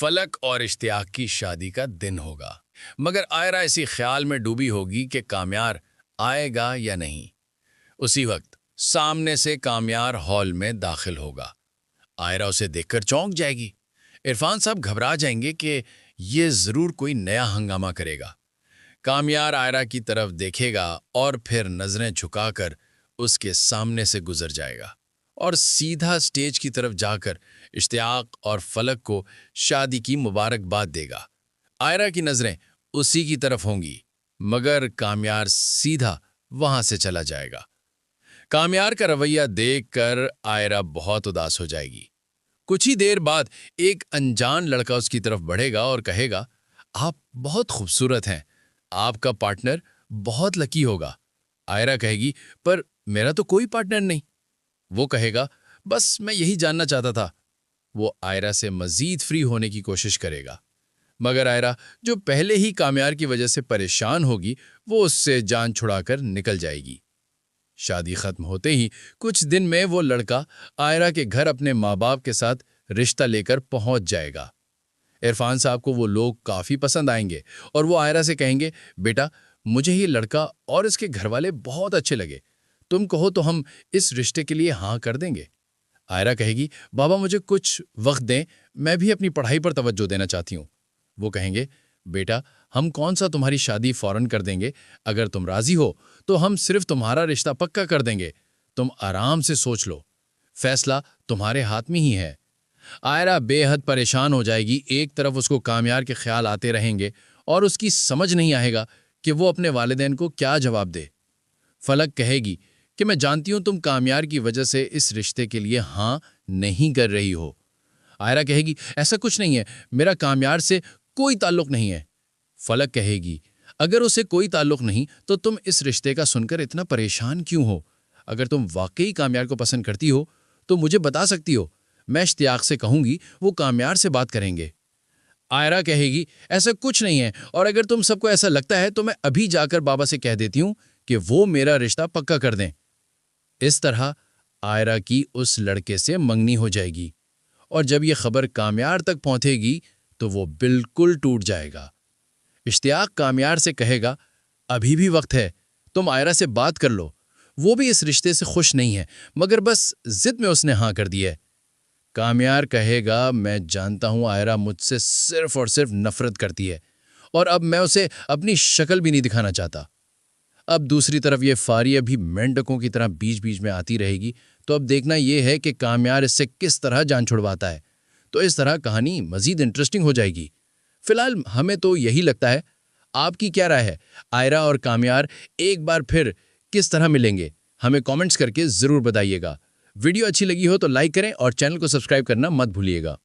फलक और इश्तियाक की शादी का दिन होगा, मगर आयरा इसी ख्याल में डूबी होगी कि कामयार आएगा या नहीं। उसी वक्त सामने से कामयार हॉल में दाखिल होगा। आयरा उसे देखकर चौंक जाएगी। इरफान साहब घबरा जाएंगे कि ये जरूर कोई नया हंगामा करेगा। कामयार आयरा की तरफ देखेगा और फिर नजरें झुकाकर उसके सामने से गुजर जाएगा और सीधा स्टेज की तरफ जाकर इश्तियाक और फलक को शादी की मुबारकबाद देगा। आयरा की नजरें उसी की तरफ होंगी, मगर कामयार सीधा वहां से चला जाएगा। कामयार का रवैया देखकर आयरा बहुत उदास हो जाएगी। कुछ ही देर बाद एक अनजान लड़का उसकी तरफ बढ़ेगा और कहेगा, आप बहुत खूबसूरत हैं, आपका पार्टनर बहुत लकी होगा। आयरा कहेगी, पर मेरा तो कोई पार्टनर नहीं। वो कहेगा, बस मैं यही जानना चाहता था। वो आयरा से मजीद फ्री होने की कोशिश करेगा, मगर आयरा, जो पहले ही कामयार की वजह से परेशान होगी, वो उससे जान छुड़ाकर निकल जाएगी। शादी खत्म होते ही कुछ दिन में वो लड़का आयरा के घर अपने माँ बाप के साथ रिश्ता लेकर पहुंच जाएगा। इरफान साहब को वो लोग काफी पसंद आएंगे और वो आयरा से कहेंगे, बेटा, मुझे ये लड़का और इसके घर वाले बहुत अच्छे लगे, तुम कहो तो हम इस रिश्ते के लिए हाँ कर देंगे। आयरा कहेगी, बाबा मुझे कुछ वक्त दें, मैं भी अपनी पढ़ाई पर तवज्जो देना चाहती हूँ। वो कहेंगे, बेटा, हम कौन सा तुम्हारी शादी फौरन कर देंगे, अगर तुम राजी हो तो हम सिर्फ तुम्हारा रिश्ता पक्का कर देंगे। तुम आराम से सोच लो, फैसला तुम्हारे हाथ में ही है। आयरा बेहद परेशान हो जाएगी। एक तरफ उसको कामयार के ख्याल आते रहेंगे और उसकी समझ नहीं आएगा कि वो अपने वालिदैन को क्या जवाब दे। फलक कहेगी कि मैं जानती हूं तुम कामयार की वजह से इस रिश्ते के लिए हाँ नहीं कर रही हो। आयरा कहेगी, ऐसा कुछ नहीं है, मेरा कामयार से कोई ताल्लुक नहीं है। फलक कहेगी, अगर उसे कोई ताल्लुक नहीं तो तुम इस रिश्ते का सुनकर इतना परेशान क्यों हो? अगर तुम वाकई कामयार को पसंद करती हो तो मुझे बता सकती हो, मैं इश्तियाक से कहूंगी, वो कामयार से बात करेंगे। आयरा कहेगी, ऐसा कुछ नहीं है, और अगर तुम सबको ऐसा लगता है तो मैं अभी जाकर बाबा से कह देती हूं कि वो मेरा रिश्ता पक्का कर दें। इस तरह आयरा की उस लड़के से मंगनी हो जाएगी और जब यह खबर कामयार तक पहुंचेगी तो वो बिल्कुल टूट जाएगा। इश्तियाक कामयार से कहेगा, अभी भी वक्त है, तुम आयरा से बात कर लो। वो भी इस रिश्ते से खुश नहीं है, मगर बस जिद में उसने हाँ कर दी है। कामयार कहेगा, मैं जानता हूं आयरा मुझसे सिर्फ और सिर्फ नफरत करती है और अब मैं उसे अपनी शक्ल भी नहीं दिखाना चाहता। अब दूसरी तरफ ये फारिया भी मेंढकों की तरह बीच बीच में आती रहेगी, तो अब देखना यह है कि कामयार इससे किस तरह जान छुड़वाता है। तो इस तरह कहानी मजीद इंटरेस्टिंग हो जाएगी। फिलहाल हमें तो यही लगता है। आपकी क्या राय है? आयरा और कामयार एक बार फिर किस तरह मिलेंगे? हमें कमेंट्स करके जरूर बताइएगा। वीडियो अच्छी लगी हो तो लाइक करें और चैनल को सब्सक्राइब करना मत भूलिएगा।